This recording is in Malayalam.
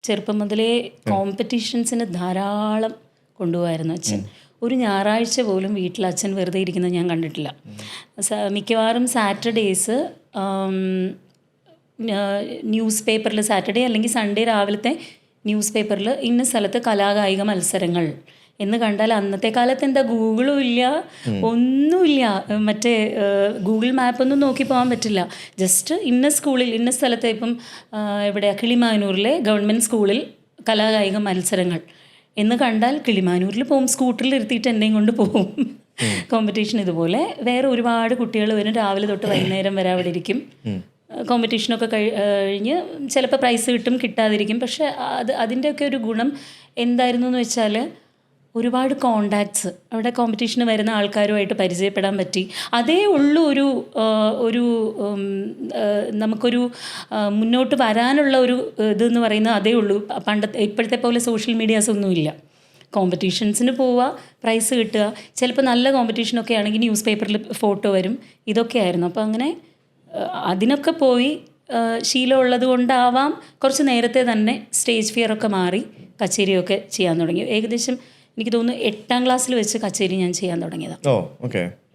ചെറുപ്പം മുതലേ കോമ്പറ്റീഷൻസിന് ധാരാളം കൊണ്ടുപോകായിരുന്നു അച്ഛൻ. ഒരു ഞായറാഴ്ച പോലും വീട്ടിൽ അച്ഛൻ വെറുതെ ഇരിക്കുന്നത് ഞാൻ കണ്ടിട്ടില്ല. മിക്കവാറും സാറ്റർഡേയ്സ് ന്യൂസ് പേപ്പറിൽ, സാറ്റർഡേ അല്ലെങ്കിൽ സൺഡേ രാവിലത്തെ ന്യൂസ് പേപ്പറിൽ ഇന്ന സ്ഥലത്ത് കലാകായിക മത്സരങ്ങൾ എന്ന് കണ്ടാൽ, അന്നത്തെ കാലത്ത് എന്താ ഗൂഗിളും ഇല്ല, ഒന്നുമില്ല, മറ്റേ ഗൂഗിൾ മാപ്പൊന്നും നോക്കി പോകാൻ പറ്റില്ല. ജസ്റ്റ് ഇന്ന സ്കൂളിൽ ഇന്ന സ്ഥലത്ത്, ഇപ്പം എവിടെയാണ്, കിളിമാനൂരിലെ ഗവൺമെൻറ് സ്കൂളിൽ കലാകായിക മത്സരങ്ങൾ എന്ന് കണ്ടാൽ കിളിമാനൂരിൽ പോകും, സ്കൂട്ടറിൽ ഇരുത്തിയിട്ട് എന്നെയും കൊണ്ട് പോകും. കോമ്പറ്റീഷൻ ഇതുപോലെ വേറെ ഒരുപാട് കുട്ടികൾ വരും, രാവിലെ തൊട്ട് വൈകുന്നേരം വരെ അവിടെ ഇരിക്കും. കോമ്പറ്റീഷനൊക്കെ കഴിഞ്ഞ് ചിലപ്പോൾ പ്രൈസ് കിട്ടും, കിട്ടാതിരിക്കും. പക്ഷേ അതിൻ്റെയൊക്കെ ഒരു ഗുണം എന്തായിരുന്നു എന്ന് വെച്ചാൽ, ഒരുപാട് കോണ്ടാക്ട്സ് അവിടെ കോമ്പറ്റീഷന് വരുന്ന ആൾക്കാരുമായിട്ട് പരിചയപ്പെടാൻ പറ്റി. അതേ ഉള്ളൂ ഒരു നമുക്കൊരു മുന്നോട്ട് വരാനുള്ള ഒരു ഇതെന്ന് പറയുന്നത് അതേ ഉള്ളൂ. ഇപ്പോഴത്തെ പോലെ സോഷ്യൽ മീഡിയാസ് ഒന്നുമില്ല. കോമ്പറ്റീഷൻസിന് പോവുക, പ്രൈസ് കിട്ടുക, ചിലപ്പോൾ നല്ല കോമ്പറ്റീഷനൊക്കെ ആണെങ്കിൽ ന്യൂസ് പേപ്പറിൽ ഫോട്ടോ വരും, ഇതൊക്കെയായിരുന്നു. അപ്പോൾ അങ്ങനെ അതിനൊക്കെ പോയി ശീലമുള്ളത് കൊണ്ടാവാം കുറച്ച് നേരത്തെ തന്നെ സ്റ്റേജ് ഫിയറൊക്കെ മാറി കച്ചേരിയൊക്കെ ചെയ്യാൻ തുടങ്ങി. ഏകദേശം എനിക്ക് തോന്നുന്നു 8ാം ക്ലാസ്സിൽ വെച്ച് കച്ചേരി ഞാൻ ചെയ്യാൻ തുടങ്ങിയതാണ്.